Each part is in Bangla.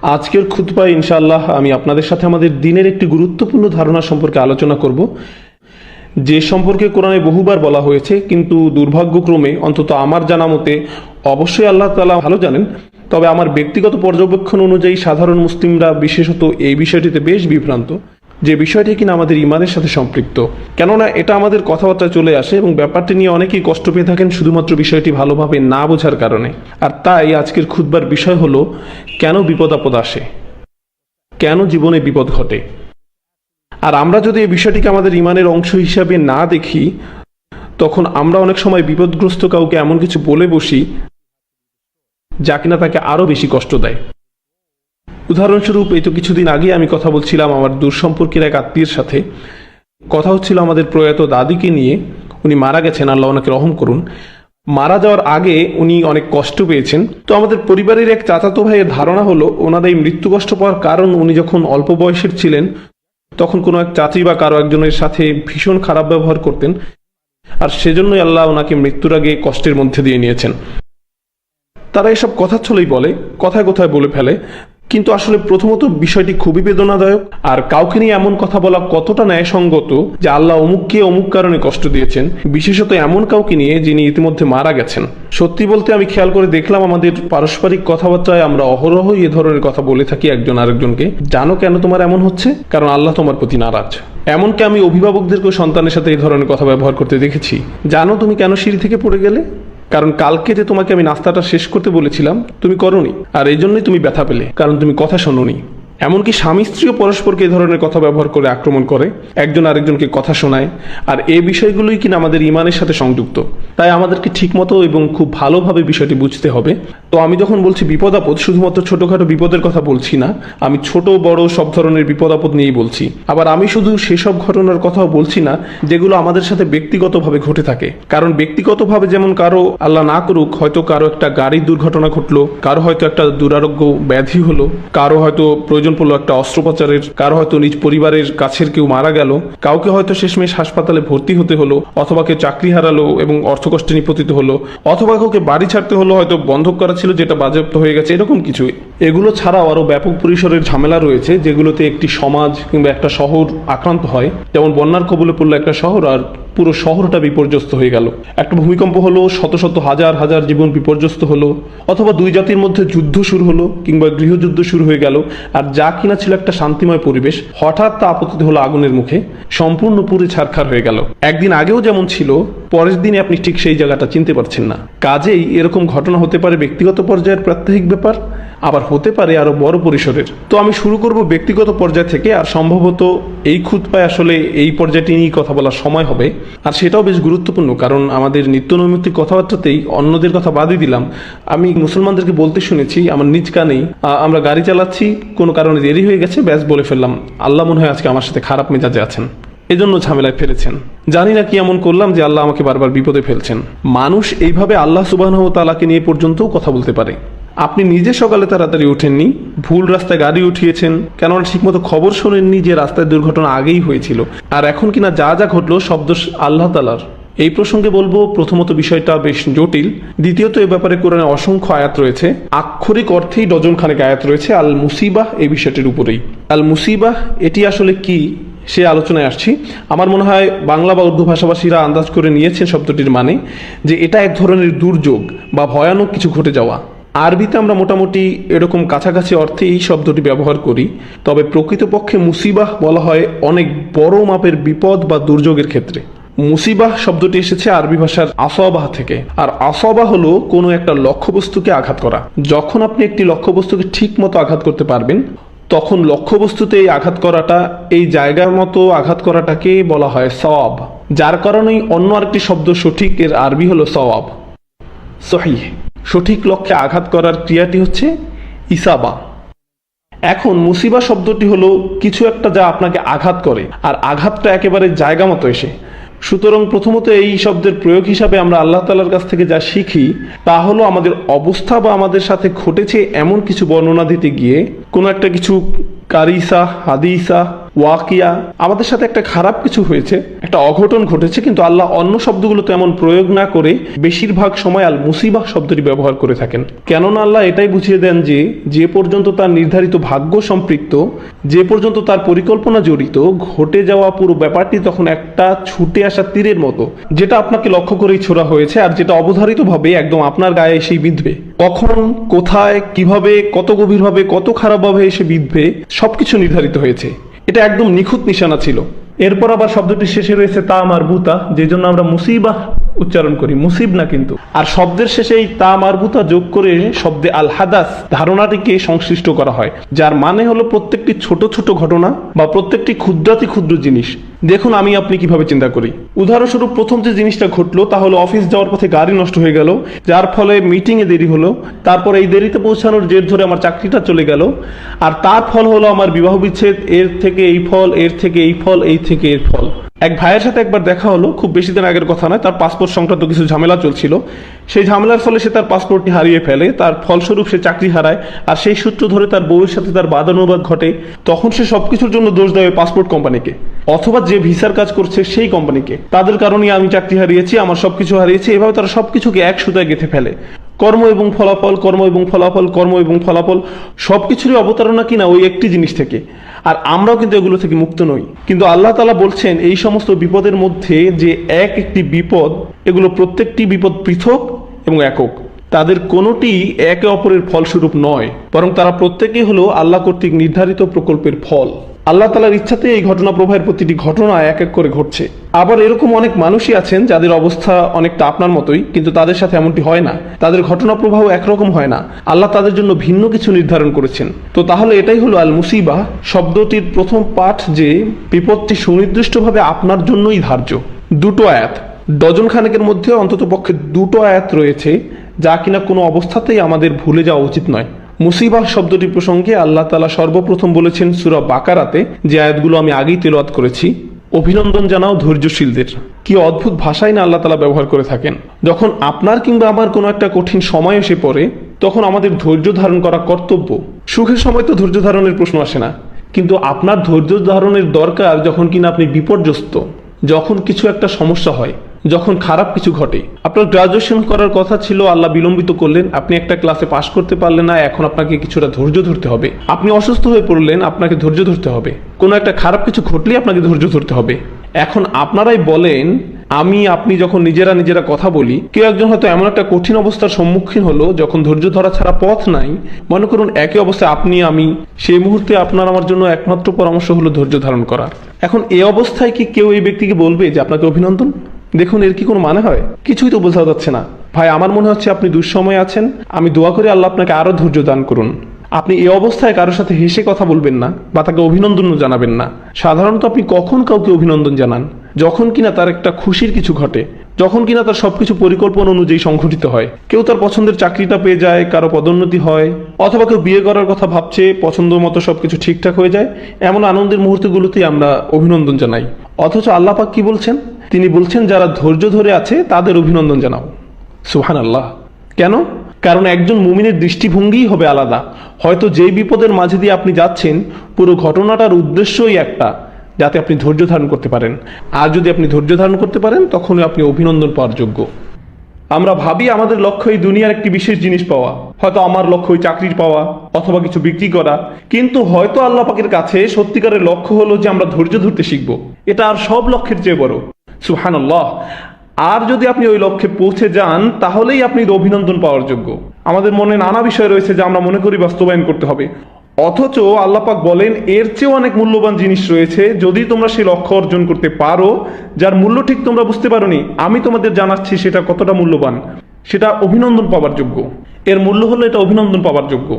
আজকের খুতবায় ইনশাআল্লাহ আমি আপনাদের সাথে আমাদের দিনের একটি গুরুত্বপূর্ণ ধারণা সম্পর্কে আলোচনা করব, যে সম্পর্কে কোরআনে বহুবার বলা হয়েছে, কিন্তু দুর্ভাগ্যক্রমে অন্তত আমার জানা মতে অবশ্যই আল্লাহ তাআলা ভালো জানেন, তবে আমার ব্যক্তিগত পর্যবেক্ষণ অনুযায়ী সাধারণ মুসলিমরা বিশেষত এই বিষয়টিতে বেশ বিভ্রান্ত, যে বিষয়টি কিনা আমাদের ইমানের সাথে সম্পৃক্ত। কেননা এটা আমাদের কথাবার্তা চলে আসে এবং ব্যাপারটি নিয়ে অনেকেই কষ্ট পেয়ে থাকেন শুধুমাত্র বিষয়টি ভালোভাবে না বোঝার কারণে। আর তাই আজকের খুতবার বিষয় হলো, কেন বিপদ আপদ আসে, কেন জীবনে বিপদ ঘটে। আর আমরা যদি এই বিষয়টিকে আমাদের ইমানের অংশ হিসাবে না দেখি, তখন আমরা অনেক সময় বিপদগ্রস্ত কাউকে এমন কিছু বলে বসি যা কিনা তাকে আরো বেশি কষ্ট দেয়। উদাহরণস্বরূপ, এই তো কিছুদিন আগে আমি কথা বলছিলাম আমার দূরসম্পর্কের এক আত্মীয়ের সাথে। কথা হচ্ছিল আমাদের প্রয়াত দাদিকে নিয়ে। উনি মারা গেছেন, আল্লাহ ওনাকে রহম করুন। মারা যাওয়ার আগে উনি অনেক কষ্ট পেয়েছেন। তো আমাদের পরিবারের এক চাচাতো ভাইয়ের ধারণা হলো, ওনাদের এই মৃত্যু কষ্ট পাওয়ার কারণ উনি যখন অল্প বয়সের ছিলেন তখন কোনো এক চাচি বা কারো একজনের সাথে ভীষণ খারাপ ব্যবহার করতেন, আর সেজন্যই আল্লাহ ওনাকে মৃত্যুর আগে কষ্টের মধ্যে দিয়ে নিয়েছেন। তারা এসব কথা ছলেই বলে, কথায় কথায় বলে ফেলে, কিন্তু আসলে প্রথমত বিষয়টি খুবই বেদনাদায়ক। আর কাউকে নিয়ে এমন কথা বলা কতটা ন্যায়সঙ্গত যে আল্লাহ অমুককে অমুক কারণে কষ্ট দিয়েছেন, বিশেষত এমন কাউকে নিয়ে যিনি ইতিমধ্যে মারা গেছেন। সত্যি বলতে আমি খেয়াল করে দেখলাম আমাদের পারস্পরিক কথাবার্তায় আমরা অহরহই এ ধরনের কথা বলে থাকি একজন আরেকজনকে। জানো কেন তোমার এমন হচ্ছে? কারণ আল্লাহ তোমার প্রতি নারাজ। এমনকি আমি অভিভাবকদেরকেও সন্তানের সাথে এই ধরনের কথা ব্যবহার করতে দেখেছি। জানো তুমি কেন সিঁড়ি থেকে পড়ে গেলে? কারণ কালকে যে তোমাকে আমি নাস্তাটা শেষ করতে বলেছিলাম তুমি করোনি, আর এই জন্যই তুমি ব্যথা পেলে, কারণ তুমি কথা শোনোনি। এমনকি স্বামী স্ত্রীও পরস্পরকে এই ধরনের কথা ব্যবহার করে আক্রমণ করে, একজন আরেকজনকে কথা শোনায়। আর এই বিষয়গুলোই কিনা আমাদের ইমানের সাথে সংযুক্ত। তাই আমাদেরকে ঠিকমতো এবং খুব ভালোভাবে বিষয়টি বুঝতে হবে। তো আমি যখন বলছি বিপদ আপদ, শুধুমাত্র ছোটখাটো বিপদের কথা বলছি না, আমি ছোট বড় সব ধরনের বিপদ আপদ নিয়েই বলছি। আবার আমি শুধু সেসব ঘটনার কথাও বলছি না যেগুলো আমাদের সাথে ব্যক্তিগতভাবে ঘটে থাকে। কারণ ব্যক্তিগতভাবে যেমন কারো আল্লাহ না করুক হয়তো কারো একটা গাড়ির দুর্ঘটনা ঘটলো, কারো হয়তো একটা দুরারোগ্য ব্যাধি হলো, কারো হয়তো প্রয়োজন পড়লো একটা অস্ত্রোপচারের, কারো হয়তো নিজ পরিবারের কাছের কেউ মারা গেল, কাউকে হয়তো শেষমেশ হাসপাতালে ভর্তি হতে হলো, অথবা কেউ চাকরি হারালো এবং অর্থকষ্টে নিপতিত হলো, অথবা কাউকে বাড়ি ছাড়তে হলো, হয়তো বন্ধক করা ছিল যেটা বাজেয়াপ্ত হয়ে গেছে, এরকম কিছু। এগুলো ছাড়াও আরো ব্যাপক পরিসরের ঝামেলা রয়েছে যেগুলোতে একটি সমাজ কিংবা একটা শহর আক্রান্ত হয়। যেমন বন্যার কবলে পড়লো একটা শহর আর পুরো শহরটা বিপর্যস্ত হয়ে গেল। একটা ভূমিকম্প হলো, শত শত হাজার হাজার জীবন বিপর্যস্ত হলো, অথবা দুই জাতির মধ্যে যুদ্ধ শুরু হলো কিংবা গৃহযুদ্ধ শুরু হয়ে গেল। আর যা কিনা ছিল একটা শান্তিময় পরিবেশ, হঠাৎ তা আপতিত হলো আগুনের মুখে, সম্পূর্ণ পুরো ছারখার হয়ে গেল। একদিন আগেও যেমন ছিল, পরের দিনে আপনি ঠিক সেই জায়গাটা চিনতে পারছেন না। কাজেই এরকম ঘটনা হতে পারে ব্যক্তিগত পর্যায়ের প্রাত্যহিক ব্যাপার, আবার হতে পারে আরো বড় পরিসরের। তো আমি শুরু করব ব্যক্তিগত পর্যায় থেকে, আর সম্ভবত এই খুতবায় আসলে এই পর্যায়টি নিয়ে কথা বলার সময় হবে। আর সেটাও বেশ গুরুত্বপূর্ণ, কারণ আমাদের নিত্য নৈমিত্তিক কথাবার্তাতেই অন্যদের কথা বাদই দিলাম, আমি মুসলমানদেরকে বলতে শুনেছি আমার নিজ কানেই, আমরা গাড়ি চালাচ্ছি, কোনো কারণে দেরি হয়ে গেছে, ব্যাস বলে ফেললাম আল্লাহ মনে হয় আজকে আমার সাথে খারাপ মেজাজে আছেন, এজন্য ঝামেলায় ফেলেছেন। জানি না কি এমন করলাম যে আল্লাহ আমাকে বারবার বিপদে ফেলছেন। মানুষ এইভাবে আল্লাহ সুবহানাহু ওয়া তাআলাকে নিয়ে পর্যন্তও কথা বলতে পারে। আপনি নিজে সকালে তাড়াতাড়ি ওঠেননি, ভুল রাস্তায় গাড়ি উঠিয়েছেন, কেননা ঠিকমতো খবর শোনেননি যে রাস্তায় দুর্ঘটনা আগেই হয়েছিল, আর এখন কিনা যা যা ঘটলো সব দোষ আল্লাহ তাআলার। এই প্রসঙ্গে বলবো, প্রথমত বিষয়টা বেশ জটিল, দ্বিতীয়ত এ ব্যাপারে কোরআনে অসংখ্য আয়াত রয়েছে, আক্ষরিক অর্থেই ডজন খানেক আয়াত রয়েছে আল মুসিবাহ এই বিষয়টির উপরেই। আল মুসিবাহ এটি আসলে কি সে আলোচনায় আসছি। আমার মনে হয় বাংলা বা উর্দু ভাষাভাষীরা আন্দাজ করে নিয়েছেন শব্দটির মানে, যে এটা এক ধরনের দুর্যোগ বা ভয়ানক কিছু ঘটে যাওয়া। আরবিতে আমরা মোটামুটি এরকম কাছাকাছি অর্থে এই শব্দটি ব্যবহার করি, তবে প্রকৃতপক্ষে মুসিবাহ বলা হয় অনেক বড় মাপের বিপদ বা দুর্যোগের ক্ষেত্রে। মুসিবাহ শব্দটি এসেছে আরবি ভাষার আসবাহ থেকে, আর আসবাহ হলো কোনো একটা লক্ষ্যবস্তুকে আঘাত করা। যখন আপনি একটি লক্ষ্যবস্তুকে ঠিক মতো আঘাত করতে পারবেন, তখন লক্ষ্যবস্তুতে এই আঘাত করাটা, এই জায়গার মতো আঘাত করাটাকে বলা হয় সওয়াব, যার কারণেই অন্য আরেকটি শব্দ সঠিক এর আরবি হলো সওয়াব, সহিহ। সঠিক লক্ষ্যে আঘাত করার ক্রিয়াটি হচ্ছে ইসাবা। এখন মুসিবা শব্দটি হলো কিছু একটা যা আপনাকে আঘাত করে, আর আঘাতটা একেবারে জায়গা মতো এসে। সুতরাং প্রথমত এই শব্দের প্রয়োগ হিসাবে আমরা আল্লাহ তাআলার কাছ থেকে যা শিখি তা হলো আমাদের অবস্থা বা আমাদের সাথে ঘটেছে এমন কিছু বর্ণনা দিতে গিয়ে কোনো একটা কিছু কারিসা, হাদিসা ওয়াকিয়া, আমাদের সাথে একটা খারাপ কিছু হয়েছে, একটা অঘটন ঘটেছে, কিন্তু আল্লাহ অন্য শব্দগুলো তেমন প্রয়োগ না করে বেশিরভাগ সময় আল মুসিবাহ শব্দটি ব্যবহার করে থাকেন। কেননা আল্লাহ এটাই বুঝিয়ে দেন যে যে পর্যন্ত তার নির্ধারিত ভাগ্য সম্পৃক্ত, যে পর্যন্ত তার পরিকল্পনা জড়িত, ঘটে যাওয়া পুরো ব্যাপারটি তখন একটা ছুটে আসা তীরের মতো, যেটা আপনাকে লক্ষ্য করেই ছোড়া হয়েছে আর যেটা অবধারিতভাবে একদম আপনার গায়ে এসেই বিঁধবে। কখন, কোথায়, কিভাবে, কত গভীরভাবে, কত খারাপভাবে এসে বিঁধবে সবকিছু নির্ধারিত হয়েছে। এটা একদম নিখুঁত নিশানা ছিল। এরপর আবার শব্দটি শেষে রয়েছে তা মারবুতা, যে জন্য আমরা মুসিবাহ উচ্চারণ করি, মুসিব না কিন্তু। আর শব্দের শেষে এই তা মারবুতা যোগ করে শব্দে আল হাদাস ধারণাটিকে সংশ্লিষ্ট করা হয়, যার মানে হলো প্রত্যেকটি ছোট ছোট ঘটনা বা প্রত্যেকটি ক্ষুদ্রাতি ক্ষুদ্র জিনিস। দেখুন আমি আপনি কিভাবে চিন্তা করি। উদাহরণস্বরূপ প্রথম যে জিনিসটা ঘটলো তা হলো অফিস যাওয়ার পথে গাড়ি নষ্ট হয়ে গেল, যার ফলে মিটিংয়ে দেরি হলো। তারপর এই দেরিতে পৌঁছানোর জের ধরে আমার চাকরিটা চলে গেল। আর তার ফল হলো আমার বিবাহ বিচ্ছেদ, এর থেকে এই ফল, এর থেকে এই ফল, এই থেকে এর ফল। এক ভাইয়ের সাথে একবার দেখা হলো, খুব বেশি দিন আগের কথা নয়, তার পাসপোর্ট সংক্রান্ত কিছু ঝামেলা চলছিল। সেই ঝামেলার ফলে সে তার পাসপোর্টটি হারিয়ে ফেলে, তার ফলস্বরূপ সে চাকরি হারায়। আর সেই সূত্র ধরে তার বউয়ের সাথে তার বাদানুবাদ ঘটে। তখন সে সবকিছুর জন্য দোষ দেয় পাসপোর্ট কোম্পানিকে, অথবা যে ভিসার কাজ করছে সেই কোম্পানিকে। তাদের কারণে আমি চাকরি হারিয়েছি, আমার সবকিছু হারিয়েছি। এভাবে তারা সবকিছুকে এক সুতায় গেঁথে ফেলে। কর্ম এবং ফলাফল, কর্ম এবং ফলাফল, কর্ম এবং ফলাফল, সবকিছুরই অবতারণা কিনা ওই একটি জিনিস থেকে। আর আমরাও কিন্তু এগুলো থেকে মুক্ত নই। কিন্তু আল্লাহ তাআলা বলছেন এই সমস্ত বিপদের মধ্যে যে একটি বিপদ, এগুলো প্রত্যেকটি বিপদ পৃথক এবং একক। তাদের কোনোটি একে অপরের ফলস্বরূপ নয়, বরং তারা প্রত্যেকেই হলো আল্লাহ কর্তৃক নির্ধারিত প্রকল্পের ফল। আল্লাহ তাআলার ইচ্ছাতে এই ঘটনা প্রবাহের প্রতিটি ঘটনা এক এক করে ঘটছে। আবার এরকম অনেক মানুষই আছেন যাদের অবস্থা অনেকটা আপনার মতোই, কিন্তু তাদের সাথে এমনটি হয় না। তাদের ঘটনা প্রবাহ একরকম হয় না। আল্লাহ তাদের জন্য ভিন্ন কিছু নির্ধারণ করেছেন। তো তাহলে এটাই হলো আল মুসিবাহ শব্দটির প্রথম পাঠ, যে বিপদটি সুনির্দিষ্টভাবে আপনার জন্যই ধার্য। দুটো আয়াত, ডজন খানেকের মধ্যে অন্তত পক্ষে দুটো আয়াত রয়েছে যা কিনা কোনো অবস্থাতেই আমাদের ভুলে যাওয়া উচিত নয়। মুসিবাহ শব্দটি প্রসঙ্গে আল্লাহ তাআলা সর্বপ্রথম বলেছেন সূরা বাকারাতে, যে আয়াতগুলো আমি আগেই তেলাওয়াত করেছি, অভিনন্দন জানাও ধৈর্যশীলদের। কি অদ্ভুত ভাষাই না আল্লাহ তাআলা ব্যবহার করে থাকেন। যখন আপনার কিংবা আমার কোনো একটা কঠিন সময় এসে পড়ে, তখন আমাদের ধৈর্য ধারণ করা কর্তব্য। সুখের সময় তো ধৈর্য ধারণের প্রশ্ন আসে না, কিন্তু আপনার ধৈর্য ধারণের দরকার যখন কিনা আপনি বিপর্যস্ত, যখন কিছু একটা সমস্যা হয়, যখন খারাপ কিছু ঘটে। আপনার গ্রাজুয়েশন করার কথা ছিল, আল্লাহ বিলম্বিত করলেন, আপনি একটা ক্লাসে পাশ করতে পারলেন না, এখন আপনাকে কিছুটা ধৈর্য ধরতে হবে। আপনি অসুস্থ হয়ে পড়লেন, আপনাকে ধৈর্য ধরতে হবে। কোনো একটা খারাপ কিছু ঘটলেই আপনাকে ধৈর্য ধরতে হবে। এখন আপনারাই বলেন, আপনি যখন নিজেরা কথা বলি, কেউ একজন হয়তো এমন একটা কঠিন অবস্থার সম্মুখীন হলো যখন ধৈর্য ধরা ছাড়া পথ নাই। মনে করুন একই অবস্থায় আপনি আমি, সেই মুহূর্তে আপনার আমার জন্য একমাত্র পরামর্শ হলো ধৈর্য ধারণ করার। এখন এই অবস্থায় কি কেউ এই ব্যক্তিকে বলবে যে আপনাকে অভিনন্দন? দেখুন এর কি কোনো মানে হয়? কিছুই তো বোঝা যাচ্ছে না। ভাই আমার মনে হচ্ছে আপনি দুঃসময়ে আছেন, আমি দোয়া করি আল্লাহ আপনাকে আরো ধৈর্য দান করুন। আপনি এই অবস্থায় কারোর সাথে হেসে কথা বলবেন না বা তাকে অভিনন্দনও জানাবেন না। সাধারণত আপনি কখন কাউকে অভিনন্দন জানান? যখন কিনা তার একটা খুশির কিছু ঘটে, যখন কিনা তার সবকিছু পরিকল্পনা অনুযায়ী সংঘটিত হয়। কেউ তার পছন্দের চাকরিটা পেয়ে যায়, কারো পদোন্নতি হয়, অথবা কেউ বিয়ে করার কথা ভাবছে, পছন্দ মতো সবকিছু ঠিকঠাক হয়ে যায়। এমন আনন্দের মুহূর্তগুলোতেই আমরা অভিনন্দন জানাই। অথচ আল্লাহ পাক কি বলছেন? তিনি বলছেন যারা ধৈর্য ধরে আছে তাদের অভিনন্দন জানাও। সুবহানাল্লাহ। কেন? কারণ একজন মুমিনের দৃষ্টিভঙ্গিই হবে আলাদা। হয়তো যেই বিপদের মাঝে দিয়ে আপনি যাচ্ছেন, পুরো ঘটনাটার উদ্দেশ্যই একটা, যাতে আপনি ধৈর্য ধারণ করতে পারেন। আর যদি আপনি ধৈর্য ধারণ করতে পারেন, তখনই আপনি অভিনন্দন পাওয়ার যোগ্য। আমরা ভাবি আমাদের লক্ষ্য এই দুনিয়ার একটি বিশেষ জিনিস পাওয়া, হয়তো আমার লক্ষ্য ওই চাকরির পাওয়া অথবা কিছু বিক্রি করা, কিন্তু হয়তো আল্লাহ পাকের কাছে সত্যিকারের লক্ষ্য হলো যে আমরা ধৈর্য ধরতে শিখবো। এটা আর সব লক্ষ্যের চেয়ে বড়। সুবহানাল্লাহ। আর যদি আপনি ওই লক্ষ্যে পৌঁছে যান, তাহলেই আপনি অভিনন্দন পাওয়ার যোগ্য। আমাদের মনে নানা বিষয় রয়েছে যা আমরা মনে করি বাস্তবায়ন করতে হবে, অথচ আল্লাহ পাক বলেন এর চেয়েও অনেক মূল্যবান জিনিস রয়েছে। যদি তোমরা সেই লক্ষ্য অর্জন করতে পারো, যার মূল্য ঠিক তোমরা বুঝতে পারোনি, আমি তোমাদের জানাচ্ছি সেটা কতটা মূল্যবান, সেটা অভিনন্দন পাওয়ার যোগ্য। এর মূল্য হলো এটা অভিনন্দন পাওয়ার যোগ্য।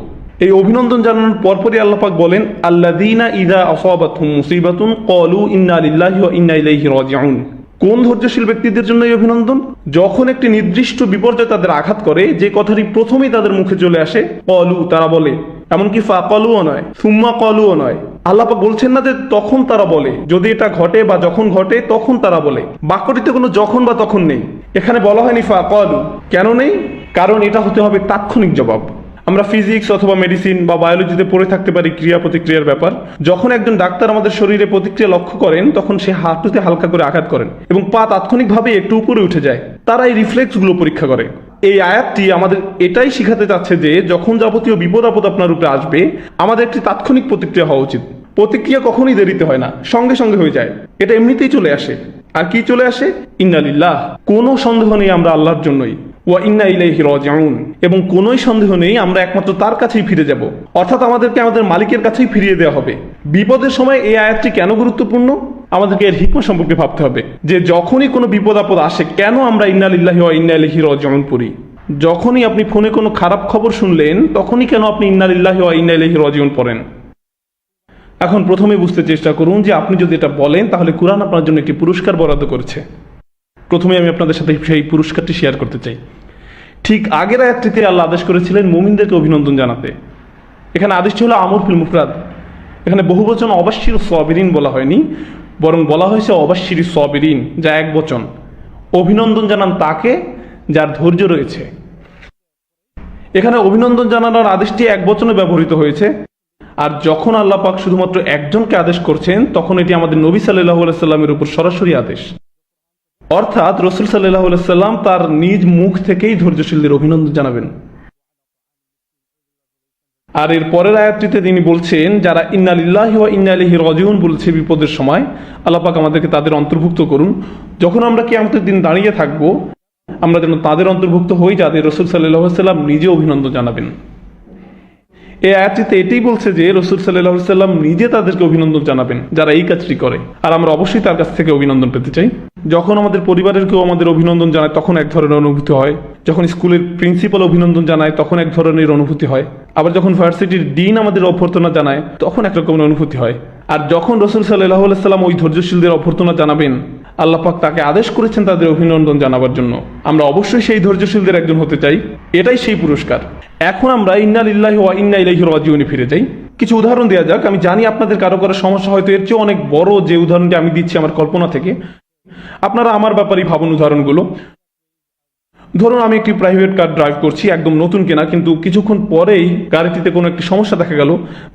এই অভিনন্দন জানানোর পরপরই আল্লাহ পাক বলেন, আল্লাযীনা ইযা আসাবাতহুম মুসিবাতুন ক্বালু ইন্না লিল্লাহি ওয়া ইন্না ইলাইহি রাজিউন। কোন ধৈর্যশীল ব্যক্তিদের জন্য এই অভিনন্দন? যখন একটি নির্দিষ্ট বিপর্যয় তাদের আঘাত করে, যে কথাটি প্রথমেই তাদের মুখে চলে আসে, ক্বালু, তারা বলে। এমনকি ফাকালুও নয়, সুম্মা ক্বালুও নয়। আল্লাহ পাক বলছেন না যে তখন তারা বলে, যদি এটা ঘটে বা যখন ঘটে তখন তারা বলে। বাক্যটিতে কোনো যখন বা তখন নেই। এখানে বলা হয়নি ফাকালু। কেন নেই? কারণ এটা হতে হবে তাৎক্ষণিক জবাব। আমরা ফিজিক্স অথবা মেডিসিন বা বায়োলজিতে পড়ে থাকতে পারি ক্রিয়া প্রতিক্রিয়ার ব্যাপার। যখন একজন ডাক্তার আমাদের শরীরে প্রতিক্রিয়া লক্ষ্য করেন তখন সে হাঁটুতে হালকা করে আঘাত করেন এবং পা তাৎক্ষণিকভাবে একটু উপরে উঠে যায়। তারা এই রিফ্লেক্সগুলো পরীক্ষা করে। এই আয়াতটি আমাদের এটাই শিখাতে চাচ্ছে যে যখন যাবতীয় বিপদ আপদ আপনার উপরে আসবে আমাদের একটি তাৎক্ষণিক প্রতিক্রিয়া হওয়া উচিত। প্রতিক্রিয়া কখনোই দেরিতে হয় না, সঙ্গে সঙ্গে হয়ে যায়। এটা এমনিতেই চলে আসে। আর কি চলে আসে? ইন্না লিল্লাহ, কোনো সন্দেহ নেই আমরা আল্লাহর জন্যই, ওয়া ইন্না ইলাইহি রাজিউন, এবং কোনোই সন্দেহ নেই আমরা একমাত্র তার কাছেই ফিরে যাব, অর্থাৎ আমাদেরকে আমাদের মালিকের কাছেই ফিরিয়ে দেওয়া হবে। বিপদের সময় এই আয়াতটি কেন গুরুত্বপূর্ণ? আমাদেরকে এর হিকমা সম্পর্কে ভাবতে হবে যে যখনই কোনো বিপদ আপদ আসে কেন আমরা ইন্না লিল্লাহি ওয়া ইন্না ইলাইহি রাজিউন পড়ি। যখনই আপনি ফোনে কোনো খারাপ খবর শুনলেন তখনই কেন আপনি ইন্না লিল্লাহি ওয়া ইন্না ইলাইহি রাজিউন পড়েন? এখন প্রথমে বুঝতে চেষ্টা করুন যে আপনি যদি এটা বলেন তাহলে কোরআন আপনার জন্য একটি পুরস্কার বরাদ্দ করেছে। প্রথমে আমি আপনাদের সাথে সেই পুরস্কারটি শেয়ার করতে চাই। ঠিক আগের আয়াতটিতে আল্লাহ আদেশ করেছিলেন মুমিনদেরকে অভিনন্দন জানাতে। এখানে আদেশটি হলো আমর ফিল মুফরাদ। এখানে বহুবচন অবাশশির সাবিরিন বলা হয়নি, বরং বলা হয়েছে অবাশশির সাবিরিন, যা এক বচন। অভিনন্দন জানান তাকে যার ধৈর্য রয়েছে। এখানে অভিনন্দন জানানোর আদেশটি এক বচনে ব্যবহৃত হয়েছে। আর যখন আল্লাহ পাক শুধুমাত্র একজনকে আদেশ করছেন তখন এটি আমাদের নবী সাল্লাল্লাহু আলাইহি সাল্লামের উপর সরাসরি আদেশ, অর্থাৎ রাসূল সাল্লাল্লাহু আলাইহি সাল্লাম তার নিজ মুখ থেকেই ধৈর্যশীলদের অভিনন্দন জানাবেন। আর এর পরের আয়াতটিতে তিনি বলছেন যারা ইন্না লিল্লাহি ওয়া ইন্না ইলাইহি রাজিউন বলছে বিপদের সময়, আল্লাহ পাক আমাদেরকে তাদের অন্তর্ভুক্ত করুন। যখন আমরা কিয়ামতের দিন দাঁড়িয়ে থাকব আমরা যেন তাদের অন্তর্ভুক্ত হই যাদের রাসূল সাল্লাল্লাহু আলাইহি সাল্লাম নিজে অভিনন্দন জানাবেন। এই আয়াতটিতে এটাই বলছে যে রাসূল সাল্লাল্লাহু আলাইহি সাল্লাম নিজে তাদেরকে অভিনন্দন জানাবেন যারা এই কাজটি করে। আর আমরা অবশ্যই তার কাছ থেকে অভিনন্দন পেতে চাই। যখন আমাদের পরিবারের কেউ আমাদের অভিনন্দন জানায় তখন এক ধরনের অনুভূতি হয়। যখন স্কুলের প্রিন্সিপাল অভিনন্দন জানায় তখন এক ধরনের অনুভূতি হয়। আবার যখন ভার্সিটির ডিন আমাদের অভ্যর্থনা জানায় তখন এক রকমের অনুভূতি হয়। আর যখন রাসূল সাল্লাল্লাহু আলাইহি সাল্লাম ওই ধৈর্যশীলদের অভ্যর্থনা জানাবেন, আল্লাহ পাক তাকে আদেশ করেছেন তাদের অভিনন্দন জানাবার জন্য। আমরা অবশ্যই সেই ধৈর্যশীলদের একজন হতে চাই। এটাই সেই পুরস্কার। এখন আমরা ইন্না লিল্লাহি ওয়া ইন্না ইলাইহি রাজিউনে ফিরে যাই। কিছু উদাহরণ দেওয়া যাক। আমি জানি আপনাদের কারো কারো সমস্যা হয়তো এর চেয়ে অনেক বড় যে উদাহরণটি আমি দিচ্ছি আমার কল্পনা থেকে। আপনারা আমার ব্যাপারেই ভাবুন উদাহরণগুলো। ধরুন আমি একটি প্রাইভেট কার ড্রাইভ করছি, একদম নতুন কেনা, কিন্তু কিছুক্ষণ পরেই গাড়িটিতে কোনো একটি সমস্যা দেখা গেল।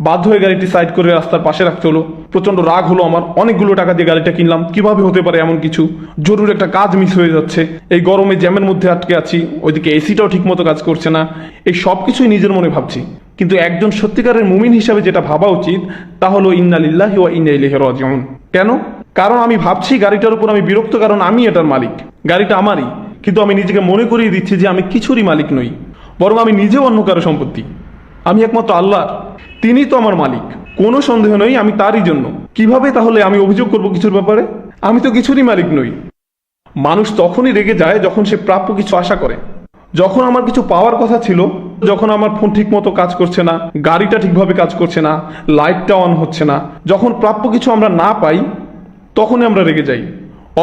বাধ্য হয়ে গাড়িটি সাইড করে রাস্তার পাশে রাখতে হলো। প্রচন্ড রাগ হলো আমার। অনেকগুলো টাকা দিয়ে গাড়িটা কিনলাম, কিভাবে হতে পারে এমন কিছু? জরুরি একটা কাজ মিস হয়ে যাচ্ছে, এই গরমে জ্যামের মধ্যে আটকে আছি, ওইদিকে এসিটাও ঠিক মতো কাজ করছে না। এই সব কিছুই নিজের মনে ভাবছি। কিন্তু একজন সত্যিকারের মুমিন হিসাবে যেটা ভাবা উচিত তা হলো ইন্না লিল্লাহি ওয়া ইন্না ইলাইহি রাজিউন। কেন? কারণ আমি ভাবছি গাড়িটার উপর আমি বিরক্ত, কারণ আমি এটার মালিক, গাড়িটা আমারই। কিন্তু আমি নিজেকে মনে করিয়ে দিচ্ছি যে আমি কিছুরই মালিক নই, বরং আমি নিজেও অন্য কারো সম্পত্তি। আমি একমাত্র আল্লাহর, তিনিই তো আমার মালিক। কোনো সন্দেহ নেই আমি তারই জন্য। কিভাবে তাহলে আমি অভিযোগ করব কিছুর ব্যাপারে? আমি তো কিছুরই মালিক নই। মানুষ তখনই রেগে যায় যখন সে প্রাপ্য কিছু আশা করে। যখন আমার কিছু পাওয়ার কথা ছিল, যখন আমার ফোন ঠিক মতো কাজ করছে না, গাড়িটা ঠিকভাবে কাজ করছে না, লাইটটা অন হচ্ছে না, যখন প্রাপ্য কিছু আমরা না পাই তখনই আমরা রেগে যাই।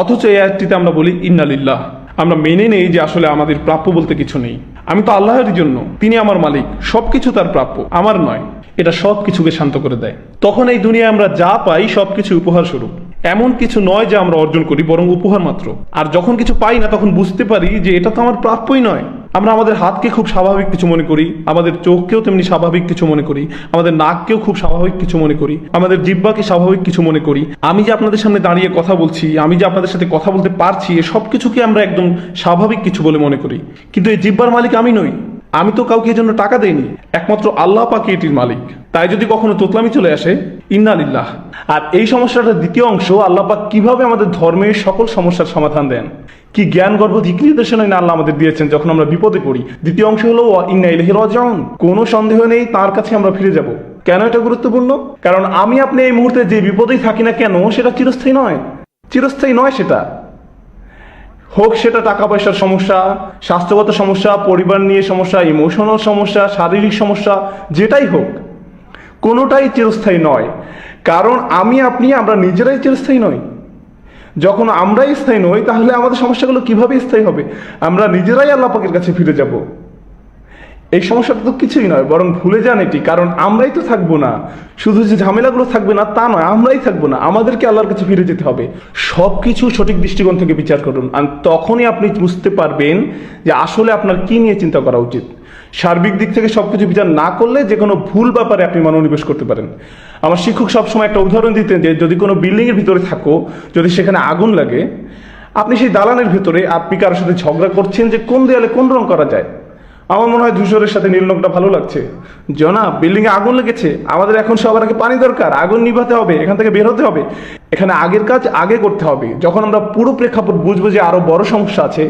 অথচ এই আয়াতটিতে আমরা বলি ইন্না লিল্লাহ। আমরা মেনে নেই যে আসলে আমাদের প্রাপ্য বলতে কিছু নেই। আমি তো আল্লাহরই জন্য, তিনি আমার মালিক, সবকিছু তার প্রাপ্য, আমার নয়। এটা সব কিছুকে শান্ত করে দেয়। তখন এই দুনিয়ায় আমরা যা পাই সবকিছু উপহার স্বরূপ। এমন কিছু নয় যে আমরা অর্জন করি, বরং উপহার মাত্র। আর যখন কিছু পাই না তখন বুঝতে পারি যে এটা তো আমার প্রাপ্যই নয়। আমরা আমাদের হাতকে খুব স্বাভাবিক কিছু মনে করি, আমাদের চোখকেও তেমনি স্বাভাবিক কিছু মনে করি, আমাদের নাককেও খুব স্বাভাবিক কিছু মনে করি, আমাদের জিহ্বাকে স্বাভাবিক কিছু মনে করি। আমি যে আপনাদের সামনে দাঁড়িয়ে কথা বলছি, আমি যে আপনাদের সাথে কথা বলতে পারছি, এ সব কিছুকে আমরা একদম স্বাভাবিক কিছু বলে মনে করি। কিন্তু এই জিহ্বার মালিক আমি নই। আমি তো কাউকে এজন্য টাকা দেইনি, একমাত্র আল্লাহ পাকই এটির মালিক। তাই যদি কখনো তোতলামি চলে আসে, ইন্না লিল্লাহ। আর এই সমস্যাটার দ্বিতীয় অংশ, আল্লাহ পাক কিভাবে আমাদের ধর্মের সকল সমস্যার সমাধান দেন, কি জ্ঞান গর্ভ দিক নির্দেশনা না আল্লাহ আমাদের দিয়েছেন যখন আমরা বিপদে পড়ি। দ্বিতীয় অংশ হলো ইন্না ইলাইহি রাজিউন। কোনো সন্দেহ নেই তার কাছে আমরা ফিরে যাব। কেন এটা গুরুত্বপূর্ণ? কারণ আমি আপনি এই মুহূর্তে যে বিপদেই থাকি না কেন সেটা চিরস্থায়ী নয়। চিরস্থায়ী নয় সেটা। হোক সেটা টাকা পয়সার সমস্যা, স্বাস্থ্যগত সমস্যা, পরিবার নিয়ে সমস্যা, ইমোশনাল সমস্যা, শারীরিক সমস্যা, যেটাই হোক, কোনোটাই চিরস্থায়ী নয়। কারণ আমি আপনি আমরা নিজেরাই চিরস্থায়ী নই। যখন আমরাই স্থায়ী নই তাহলে আমাদের সমস্যাগুলো কিভাবে স্থায়ী হবে? আমরা নিজেরাই আল্লাহ পাকের কাছে ফিরে যাব। এই সমস্যাটা তো কিছুই নয়, বরং ভুলে যান এটি, কারণ আমরাই তো থাকবো না। শুধু যে ঝামেলাগুলো থাকবে না তা নয়, আমরাই থাকবো না, আমাদেরকে আল্লাহর কাছে ফিরে যেতে হবে। সব কিছু সঠিক দৃষ্টিকোণ থেকে বিচার করুন, আর তখনই আপনি বুঝতে পারবেন যে আসলে আপনার কি নিয়ে চিন্তা করা উচিত। সার্বিক দিক থেকে সবকিছু বিচার না করলে যে কোনো ভুল ব্যাপারে আপনি মনোনিবেশ করতে পারেন। আমার শিক্ষক সবসময় একটা উদাহরণ দিতেন যে যদি কোনো বিল্ডিংয়ের ভিতরে থাকো, যদি সেখানে আগুন লাগে, আপনি সেই দালানের ভিতরে আপনি কারোর সাথে ঝগড়া করছেন যে কোন দেয়ালে কোন রং করা যায়। আমার মনে হয় ধূসরের সাথে নীল রংটা ভালো লাগছে। জনাব, বিল্ডিং এ আগুন লেগেছে, আমাদের এখন সবার আগে পানি দরকার, আগুন নিভাতে হবে, এখান থেকে বের হতে হবে। এখানে আগের কাজ আগে করতে হবে। যখন আমরা পুরো প্রেক্ষাপট বুঝবো যে আরো বড় সমস্যা আছে,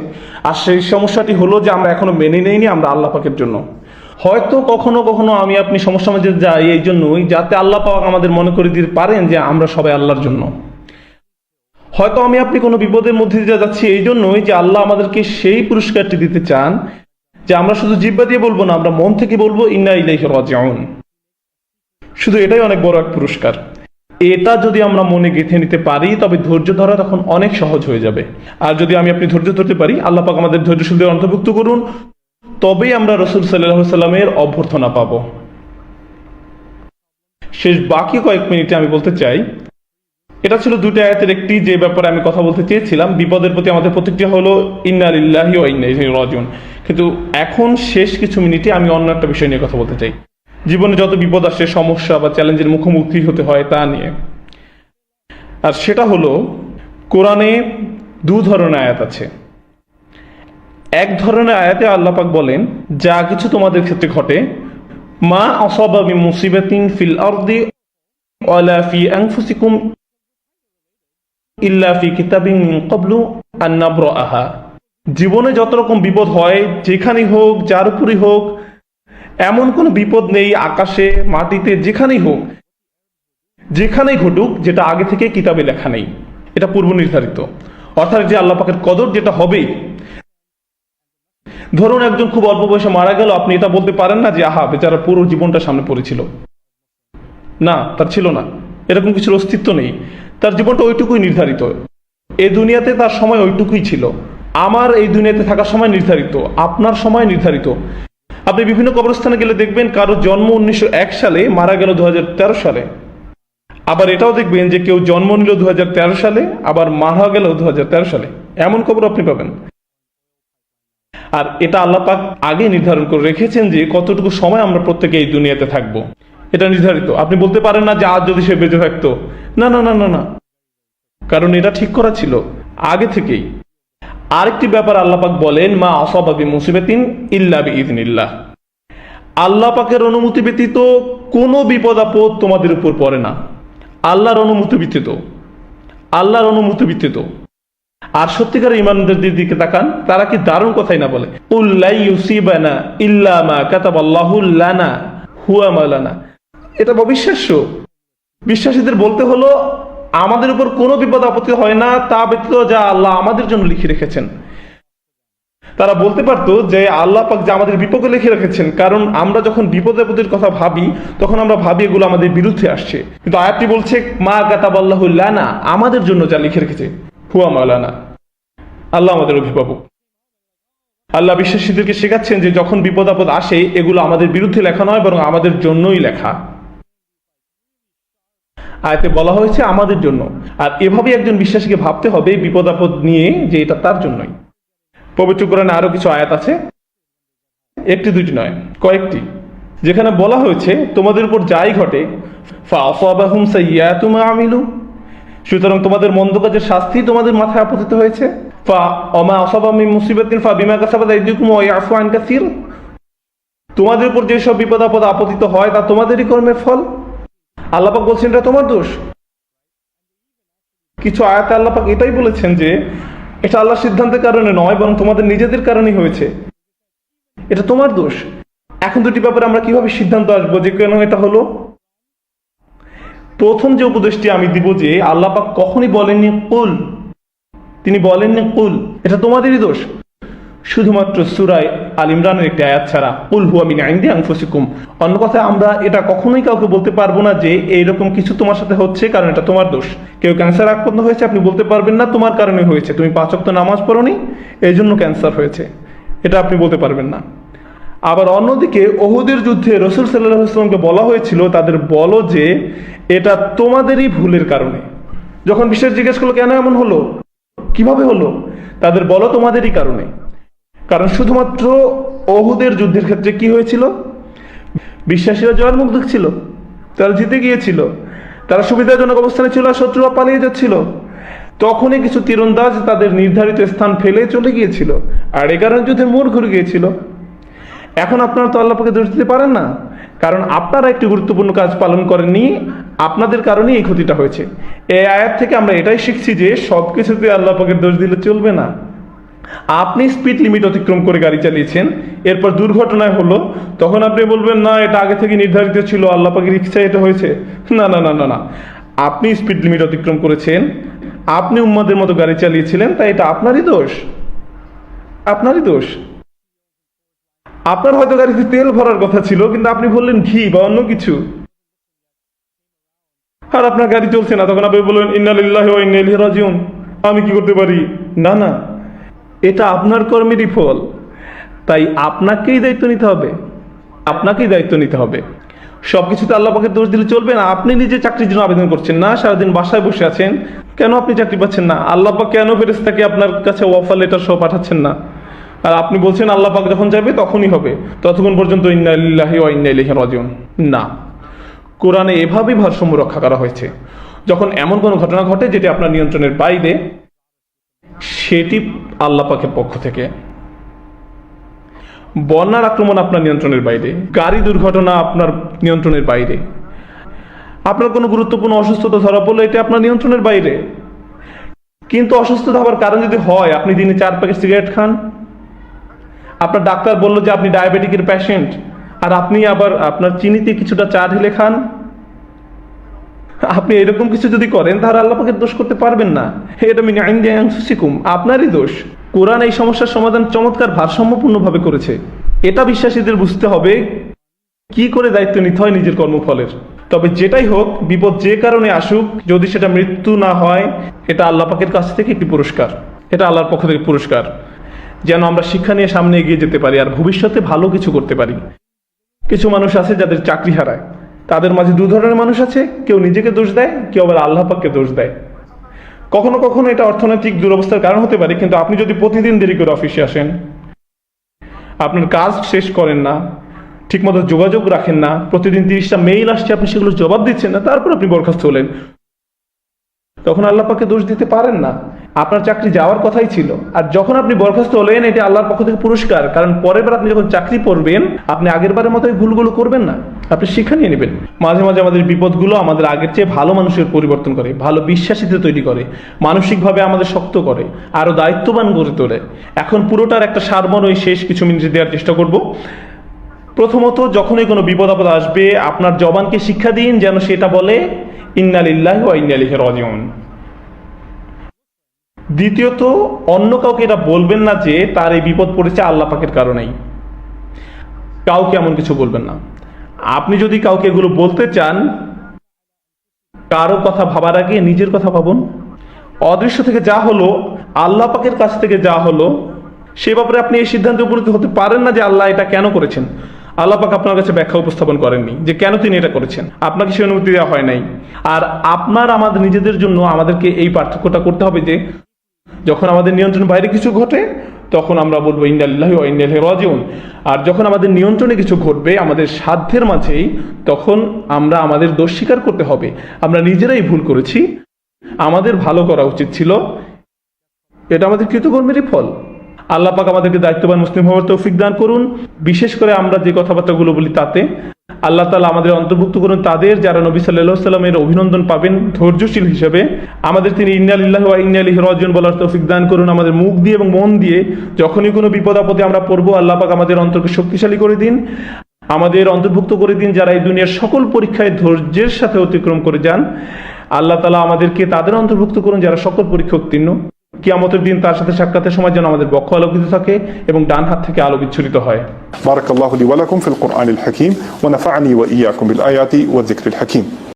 আর সেই সমস্যাটি হলো যে আমরা এখনো মেনে নেইনি আমরা আল্লাহ পাকের জন্য। হয়তো কখনো কখনো আমি আপনি সমস্যার মধ্যে যাই এই জন্যই যাতে আল্লাহ পাক আমাদের মনে করে দিতে পারেন যে আমরা সবাই আল্লাহর জন্য। হয়তো আমি আপনি কোনো বিপদের মধ্যে দিয়ে যাচ্ছি এই জন্যই যে আল্লাহ আমাদেরকে সেই পুরস্কারটি দিতে চান যে আমরা শুধু জিহ্বা দিয়ে বলবো না, আমরা মন থেকে বলবো ইন্না ইলাইহি রাজিউন। শুধু এটাই অনেক বড় এক পুরস্কার। এটা যদি আমরা মনে গেঁথে নিতে পারি তবে ধৈর্য ধরা তখন অনেক সহজ হয়ে যাবে। আর যদি আমি আপনি ধৈর্য ধরতে পারি, আল্লাহ পাক আমাদের ধৈর্যশীলদের অন্তর্ভুক্ত করুন, তবেই আমরা রাসূল সাল্লাল্লাহু আলাইহি সাল্লামের অভ্যর্থনা পাবো। শেষ বাকি কয়েক মিনিটে আমি বলতে চাই, এটা ছিল দুটো আয়াতের একটি যে ব্যাপারে আমি কথা বলতে চেয়েছিলাম। বিপদের প্রতি আমাদের প্রতিক্রিয়া হলো ইন্না লিল্লাহি ওয়া ইন্না ইলাইহি রাজিউন। কিন্তু এখন শেষ কিছু মিনিটে আমি অন্য একটা বিষয় নিয়ে কথা বলতে চাই। জীবনে যত বিপদ আসে, সমস্যা বা চ্যালেঞ্জের মুখোমুখি হতে হয় তা নিয়ে। আর সেটা হলো, কোরআনে দু ধরনের আয়াত আছে। এক ধরনের আয়াতে আল্লাহ পাক বলেন, যা কিছু তোমাদের ক্ষেত্রে ঘটে, মা আসাবা মিন মুসিবাতিন ফিল আরদি ওয়ালা ফি আনফুসিকুম ইল্লা ফি কিতাবিন মিন ক্বাবলু আন নাবরাআহা। জীবনে যত রকম বিপদ হয়, যেখানেই হোক, যার উপরই হোক, এমন কোনো বিপদ নেই আকাশে মাটিতে, যেখানেই হোক, যেখানেই ঘটুক, যেটা আগে থেকে কিতাবে লেখা নেই। এটা পূর্ব নির্ধারিত, অর্থাৎ যে আল্লাহ পাকের কদর যেটা হবে। ধরুন একজন খুব অল্প বয়সে মারা গেল, আপনি এটা বলতে পারেন না যে আহা বেচারা পুরো জীবনটা সামনে পড়েছিল। না, তার ছিল না, এরকম কিছুর অস্তিত্ব নেই। তার জীবনটা ওইটুকুই নির্ধারিত। এই দুনিয়াতে তার সময় ওইটুকুই ছিল। আমার এই দুনিয়াতে থাকার সময় নির্ধারিত, আপনার সময় নির্ধারিত। আপনি বিভিন্ন কবরস্থানে গেলে দেখবেন কারো জন্ম 1901 সালে, মারা গেল 2013 সালে। আবার এটাও দেখবেন যে কেউ জন্ম নিল 2013 সালে, আবার মারা গেল 2013 সালে। এমন খবর আপনি পাবেন। আর এটা আল্লাহ পাক আগে নির্ধারণ করে রেখেছেন যে কতটুকু সময় আমরা প্রত্যেকে এই দুনিয়াতে থাকবো। এটা নির্ধারিত। আপনি বলতে পারেন না যে আজ যদি সে বেঁচে থাকতো, না না না না না, কারণ এটা ঠিক করা ছিল আগে থেকেই। আরেকটি ব্যাপার আল্লাহ পাক বলেন, মা আসাবা বিমুসিবাতিন ইল্লা বিইذনিল্লাহ। আল্লাহ পাকের অনুমতি ব্যতীত কোনো বিপদ আপদ তোমাদের উপর পড়ে না। আল্লাহর অনুমতি ব্যতীত, আল্লাহর অনুমতি ব্যতীত। আর সত্যিকার ইমানদারদের দিকে তাকান, তারা কি দারুণ কথাই না বলে, কুল লা ইউসিবানা ইল্লা মা কাতাবাল্লাহু লানা হুয়া মাওলানা। এটা অবিশ্বাস্য। বিশ্বাসীদের বলতে হলো আমাদের উপর কোনো বিপদ আপত্তি হয় না তা ব্যতীত যা আল্লাহ আমাদের জন্য লিখে রেখেছেন। তারা বলতে পারতো যে আল্লাহ পাক যা আমাদের বিপদে লিখে রেখেছেন, কারণ আমরা যখন বিপদ আপদের কথা ভাবি তখন আমরা ভাবি এগুলো আমাদের বিরুদ্ধে আসছে। কিন্তু আয়াতটি বলছে মা কাতাবাল্লাহু লানা, আমাদের জন্য যা লিখে রেখেছে, হুয়া মাওলানা, আল্লাহ আমাদের অভিভাবক। আল্লাহ বিশ্বাসীদেরকে শেখাচ্ছেন যে যখন বিপদ আপদ আসে এগুলো আমাদের বিরুদ্ধে লেখা নয়, বরং আমাদের জন্যই লেখা। আয়াতে বলা হয়েছে আমাদের জন্য। আর এভাবে একজন বিশ্বাসীকে ভাবতে হবে বিপদ আপদ নিয়ে যে এটা তার জন্যই। পবিত্র কোরআনে আরো কিছু আয়াত আছে, একটি দুটি নয়, কয়েকটি, যেখানে বলা হয়েছে তোমাদের উপর যাই ঘটে, ফাআসাবাহুম সাইয়্যাতু মা আমিলু, সুতরাং তোমাদের মন্দ কাজের শাস্তি তোমাদের মাথায় আপতিত হয়েছে। ফামা আসাবা মিন মুসিবাতিন ফাবিমা কাসাবাত আইদিকুম ওয়া ইয়াফু আন কাসীর, তোমাদের উপর যেসব বিপদ আপদ আপতিত হয় তা তোমাদেরই কর্মের ফল। আল্লাহ পাক বলছেন এটা তোমার দোষ। কিছু আয়াতে আল্লাহ পাক এটাই বলেছেন যে এটা আল্লাহর সিদ্ধান্তের কারণে নয়, বরং তোমাদের নিজেদের কারণেই হয়েছে, এটা তোমার দোষ। এখন দুটি ব্যাপারে আমরা কিভাবে সিদ্ধান্ত আসবো যে কেন এটা হলো? প্রথম যে উপদেশটি আমি দিব যে আল্লাহ পাক কখনই বলেননি কুল, তিনি বলেননি কুল এটা তোমাদেরই দোষ, শুধুমাত্র সূরা আল ইমরানের একটি আয়াত ছাড়া, কুল হুয়া মিন ইনদি আনফুসিকুম। অন্য কথায় আমরা এটা কখনোই কাউকে বলতে পারবো না যে এইরকম কিছু তোমার সাথে হচ্ছে কারণ এটা তোমার দোষ। কেউ ক্যান্সার আক্রান্ত হয়েছে, আপনি বলতে পারবেন না তোমার কারণে হয়েছে, তুমি 5 ওয়াক্ত নামাজ পড়োনি এই জন্য ক্যান্সার হয়েছে, এটা আপনি বলতে পারবেন না। আবার অন্যদিকে ওহুদের যুদ্ধে রাসূল সাল্লাল্লাহু আলাইহি ওয়াসাল্লামকে বলা হয়েছিল তাদের বলো যে এটা তোমাদেরই ভুলের কারণে। যখন বিশ্বাস জিজ্ঞেস করলো কেন এমন হলো, কিভাবে হলো, তাদের বলো তোমাদেরই কারণে। কারণ শুধুমাত্র ওহুদের যুদ্ধের ক্ষেত্রে কি হয়েছিল, বিশ্বাসীরা জয়ের মুখ দেখছিল, তারা জিতে গিয়েছিল, তারা সুবিধাজনক অবস্থানে ছিল আর শত্রুরা পালিয়ে যাচ্ছিল। তখনই কিছু তীরন্দাজ তাদের নির্ধারিত স্থান ফেলে চলে গিয়েছিল, আর এ কারণে যুদ্ধের মোড় ঘুরে গিয়েছিল। এখন আপনারা তো আল্লাহ পাকে দোষ দিতে পারেন না, কারণ আপনারা একটি গুরুত্বপূর্ণ কাজ পালন করেননি, আপনাদের কারণেই এই ক্ষতিটা হয়েছে। এই আয়াত থেকে আমরা এটাই শিখছি যে সব কিছুতে আল্লাহ পাকের দোষ দিলে চলবে না। আপনি স্পিড লিমিট অতিক্রম করে গাড়ি চালিয়েছেন, এরপর দুর্ঘটনায় হলো, তখন আপনি বলবেন না এটা আগে থেকে নির্ধারিত ছিল, আল্লাহ পাকের ইচ্ছায় এটা হয়েছে। না না না না না, আপনি স্পিড লিমিট অতিক্রম করেছেন, আপনি উম্মাদের মতো গাড়ি চালিয়েছিলেন, তাই এটা আপনারই দোষ, আপনারই দোষ। আপনার হয়তো গাড়িতে তেল ভরার কথা ছিল, কিন্তু আপনি বললেন ঘি বা অন্য কিছু, আর আপনার গাড়ি চলছে না, তখন আপনি বললেন ইন্না লিল্লাহি ওয়া ইন্না ইলাইহি রাজিউন, আমি কি করতে পারি। না না, এটা আপনার কর্মেরই ফল, তাই আপনাকেই দায়িত্ব নিতে হবে, আপনাকেই দায়িত্ব নিতে হবে। সবকিছুতে আল্লাহ পাকের দোষ দিলে চলবে না। আপনি নিজে চাকরির জন্য আবেদন করছেন না, সারাদিন বাসায় বসে আছেন, কেন আপনি চাকরি পাচ্ছেন না? আল্লাহ পাক কেন ফেরেশতাকে আপনার কাছে অফার লেটার সহ পাঠাচ্ছেন না? আর আপনি বলছেন আল্লাহ পাক যখন যাবে তখনই হবে, ততক্ষণ পর্যন্ত ইন্না লিল্লাহি ওয়া ইন্না ইলাইহি রাজিউন। না, কোরআনে এভাবেই ভারসাম্য রক্ষা করা হয়েছে। যখন এমন কোনো ঘটনা ঘটে যেটি আপনার নিয়ন্ত্রণের বাইরে, সেটি আল্লাহ পাকের পক্ষ থেকে। বন্যার আক্রমণ আপনার নিয়ন্ত্রণের বাইরে, গাড়ি দুর্ঘটনা আপনার নিয়ন্ত্রণের বাইরে, আপনার কোনো গুরুত্বপূর্ণ অসুস্থতা ধরা পড়লো, এটা আপনার নিয়ন্ত্রণের বাইরে। কিন্তু অসুস্থতা হওয়ার কারণ যদি হয় আপনি দিনে 4 প্যাকেট সিগারেট খান, আপনার ডাক্তার বললো যে আপনি ডায়াবেটিকের পেশেন্ট, আর আপনি আবার আপনার চিনিতে কিছুটা চা ঢেলে খান, আপনি এরকম কিছু যদি করেন তাহলে আল্লাহ পাকের দোষ করতে পারবেন না। এটা মিন ইনদি আনফুসিকুম, আপনারই দোষ। কোরআন এই সমস্যার সমাধান চমৎকার ভারসাম্যপূর্ণভাবে করেছে। এটা বিশ্বাসীদের বুঝতে হবে কি করে দায়িত্ব নিতে হয় নিজের কর্মফলের। তবে যেটাই হোক, বিপদ যে কারণে আসুক, যদি সেটা মৃত্যু না হয়, এটা আল্লাহ পাকের কাছ থেকে একটি পুরস্কার, এটা আল্লাহর পক্ষ থেকে পুরস্কার, যেন আমরা শিক্ষা নিয়ে সামনে এগিয়ে যেতে পারি আর ভবিষ্যতে ভালো কিছু করতে পারি। কিছু মানুষ আছে যাদের চাকরি হারায়, তাদের মাঝে 2 ধরনের মানুষ আছে, কেউ নিজেকে দোষ দেয়, কেউ আবার আল্লাহ পাককে দোষ দেয়। কখনো কখনো এটা অর্থনৈতিক দুরবস্থার কারণ হতে পারে, কিন্তু আপনি যদি প্রতিদিন দেরি করে অফিসে আসেন, আপনার কাজ শেষ করেন না, ঠিকমতো যোগাযোগ রাখেন না, প্রতিদিন 30টা মেইল আসছে আপনি সেগুলো জবাব দিচ্ছেন না, তারপর আপনি বরখাস্ত হলেন, তখন আল্লাহ পাককে দোষ দিতে পারেন না। আপনার চাকরি যাওয়ার কথাই ছিল, আর যখন আপনি বরখাস্ত হলেন এটা আল্লাহর পক্ষ থেকে পুরস্কার। কারণ পরের বার আপনি যখন চাকরি করবেন, আপনি আগের বারের মতো ভুলগুলো করবেন না, আপনি শিক্ষা নিয়ে নেবেন। মাঝে মাঝে আমাদের বিপদগুলো আমাদের আগের চেয়ে ভালো মানুষের পরিবর্তন করে, ভালো বিশ্বাসীদের তৈরি করে, মানসিকভাবে আমাদের শক্ত করে, আরো দায়িত্ববান করে তোলে। এখন পুরোটার একটা সারমর্ম শেষ কিছু মিনিট দেওয়ার চেষ্টা করব। প্রথমত, যখনই কোনো বিপদ আপদ আসবে, আপনার জবানকে শিক্ষা দিন যেন সেটা বলে ইন্না লিল্লাহি ওয়া ইন্না ইলাইহি রাজিউন। দ্বিতীয়ত, অন্য কাউকে এটা বলবেন না যে তার এই বিপদ পড়েছে আল্লাহ পাকের কারণেই, কাউকে এমন কিছু বলবেন না। আপনি যদি কাউকে এগুলো বলতে চান, কারো কথা ভাবার আগে নিজের কথা ভাবুন। অদৃশ্য থেকে যা হলো, আল্লাহ পাকের কাছ থেকে যা হলো, সে ব্যাপারে আপনি এই সিদ্ধান্তে উপনীত হতে পারেন না যে আল্লাহ এটা কেন করেছেন। আল্লাহ পাক আপনার কাছে ব্যাখ্যা উপস্থাপন করেননি যে কেন তিনি এটা করেছেন, আপনাকে সে অনুমতি দেওয়া হয় নাই। আর আপনার আমাদের নিজেদের জন্য আমাদেরকে এই পার্থক্যটা করতে হবে যে যখন আমাদের নিয়ন্ত্রণ বাইরে কিছু ঘটে তখন আমরা বলবো ইন্না লিল্লাহি ওয়া ইন্না ইলাইহি রাজিউন, আর যখন আমাদের নিয়ন্ত্রণে কিছু ঘটবে আমাদের সাধ্যের মাঝেই, তখন আমরা আমাদের দোষ স্বীকার করতে হবে, আমরা নিজেরাই ভুল করেছি, আমাদের ভালো করা উচিত ছিল, এটা আমাদের কৃতকর্মেরই ফল। আল্লাহ পাক আমাদেরকে দায়িত্ববান মুসলিম হওয়ার তৌফিক দান করুন। বিশেষ করে আমরা যে কথাবার্তাগুলো বলি তাতে আল্লাহ তাআলা আমাদের অন্তর্ভুক্ত করুন তাদের যারা নবী সাল্লাল্লাহু আলাইহি ওয়াসাল্লামের অভিনন্দন পাবেন ধৈর্যশীল হিসেবে। আমাদের তিনি ইন্না লিল্লাহি ওয়া ইন্না ইলাইহি রাজিউন বলার তৌফিক দান করুন। আমাদের মুখ দিয়ে এবং মন দিয়ে যখনই কোনো বিপদ আপদে আমরা পড়বো, আল্লাহ পাক আমাদের অন্তরকে শক্তিশালী করে দিন, আমাদের অন্তর্ভুক্ত করে দিন যারা এই দুনিয়ার সকল পরীক্ষায় ধৈর্যের সাথে অতিক্রম করে যান। আল্লাহ তাআলা আমাদেরকে তাদের অন্তর্ভুক্ত করুন যারা সকল পরীক্ষা উত্তীর্ণ। কিয়ামতের দিন তার সাথে সাক্ষাতের সময় যেন আমাদের বক্ষ আলোকিত থাকে এবং ডান হাত থেকে আলো বিচ্ছুরিত হয়। بارك الله لي ولكم في القرآن الحكيم ونفعني وإياكم بالآيات والذكر الحكيم.